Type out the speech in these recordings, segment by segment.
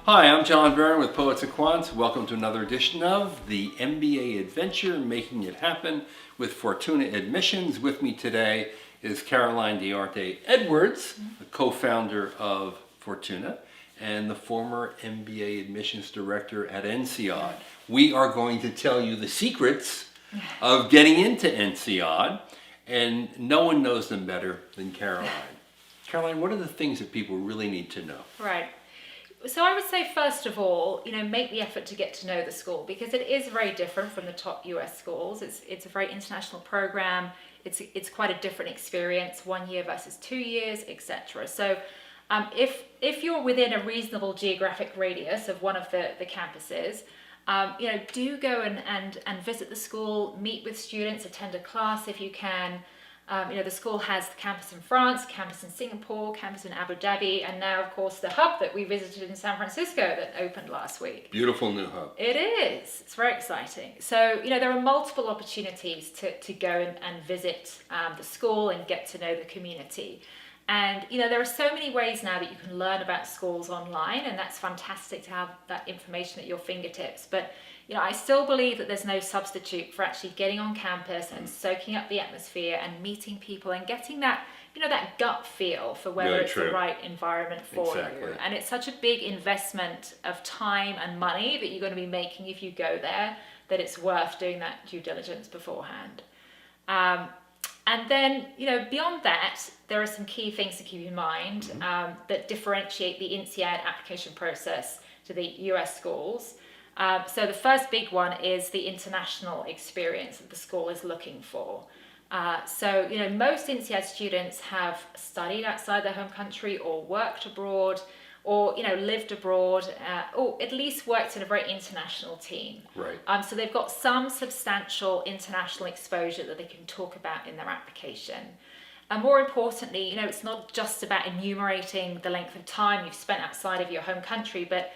Hi, I'm John Byrne with Poets and Quants. Welcome to another edition of the MBA Adventure, Making It Happen with Fortuna Admissions. With me today is Caroline Diarte Edwards, the co-founder of Fortuna and the former MBA Admissions Director at INSEAD. We are going to tell you the secrets of getting into INSEAD, and no one knows them better than Caroline. Caroline, what are the things that people really need to know? Right. So I would say, first of all, make the effort to get to know the school, because it is very different from the top US schools. It's a very international program. It's quite a different experience, 1 year versus 2 years, etc. So if you're within a reasonable geographic radius of one of the campuses, do go and visit the school, meet with students, attend a class if you can. The school has the campus in France, campus in Singapore, campus in Abu Dhabi, and now, of course, the hub that we visited in San Francisco that opened last week. Beautiful new hub. It is. It's very exciting. So, there are multiple opportunities to go and visit the school and get to know the community. And, there are so many ways now that you can learn about schools online, and that's fantastic to have that information at your fingertips. But I still believe that there's no substitute for actually getting on campus and soaking up the atmosphere and meeting people and getting that, that gut feel for whether it's the right environment for you. And it's such a big investment of time and money that you're going to be making if you go there, that it's worth doing that due diligence beforehand. And then, beyond that, there are some key things to keep in mind that differentiate the INSEAD application process to the US schools. So the first big one is the international experience that the school is looking for. So most INSEAD students have studied outside their home country or worked abroad or, lived abroad or at least worked in a very international team. Right. So they've got some substantial international exposure that they can talk about in their application. And more importantly, it's not just about enumerating the length of time you've spent outside of your home country, but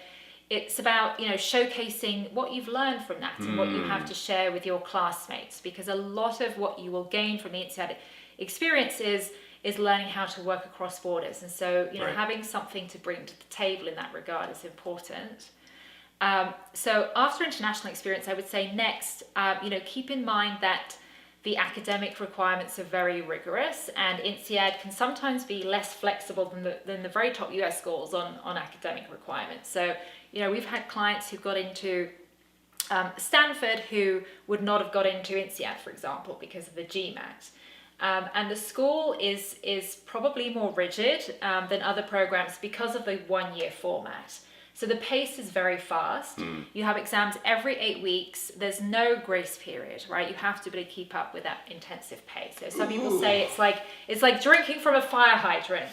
it's about, showcasing what you've learned from that and what you have to share with your classmates, because a lot of what you will gain from the INSEAD experience is learning how to work across borders. And so, having something to bring to the table in that regard is important. So after international experience, I would say next, keep in mind that the academic requirements are very rigorous, and INSEAD can sometimes be less flexible than the very top US schools on academic requirements. So, we've had clients who got into Stanford who would not have got into INSEAD, for example, because of the GMAT. And the school is probably more rigid than other programs because of the 1 year format. So the pace is very fast. You have exams every 8 weeks. There's no grace period, right? You have to be able to keep up with that intensive pace. So some people say it's like drinking from a fire hydrant.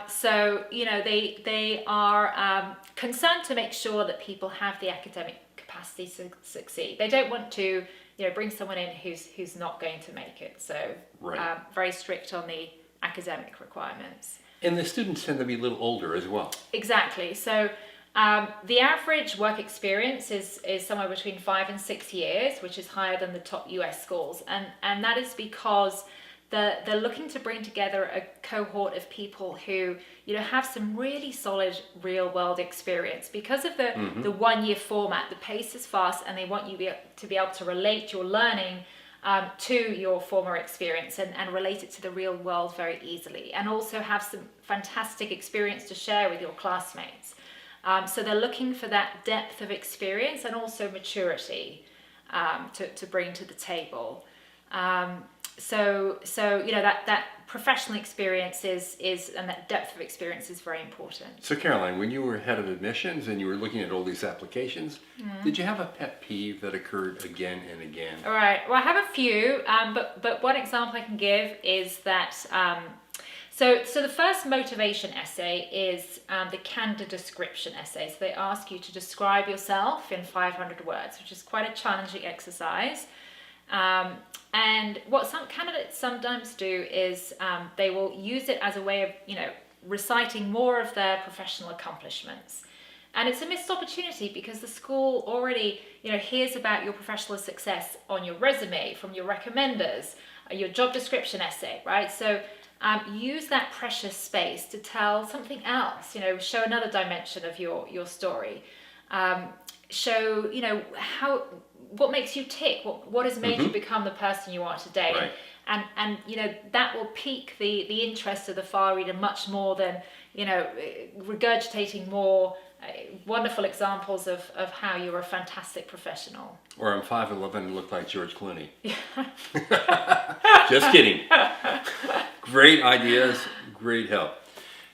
So they are concerned to make sure that people have the academic capacity to succeed. They don't want to bring someone in who's not going to make it. So very strict on the academic requirements. And the students tend to be a little older as well. Exactly. So the average work experience is somewhere between 5 and 6 years, which is higher than the top US schools. And that is because they're looking to bring together a cohort of people who have some really solid real world experience. Because of the 1 year format, the pace is fast, and they want you to be able to relate your learning to your former experience and relate it to the real world very easily, and also have some fantastic experience to share with your classmates. So they're looking for that depth of experience and also maturity to bring to the table. So that professional experience is and that depth of experience is very important. So Caroline, when you were head of admissions and you were looking at all these applications, did you have a pet peeve that occurred again and again? All right. Well, I have a few, but one example I can give is that so the first motivation essay is the candid description essay. So they ask you to describe yourself in 500 words, which is quite a challenging exercise. And what some candidates sometimes do is they will use it as a way of, reciting more of their professional accomplishments. And it's a missed opportunity because the school already, hears about your professional success on your resume, from your recommenders, your job description essay, right? So use that precious space to tell something else, you know, show another dimension of your story. Show, you know, what makes you tick, what has made you become the person you are today. Right. And you know, that will pique the interest of the file reader much more than, you know, regurgitating more wonderful examples of how you're a fantastic professional. Or I'm 5'11" and look like George Clooney. Just kidding. Great ideas, great help.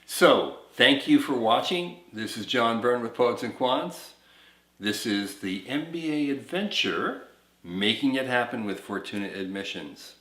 So, thank you for watching. This is John Byrne with Poets and Quants. This is the MBA adventure, Making It Happen with Fortuna Admissions.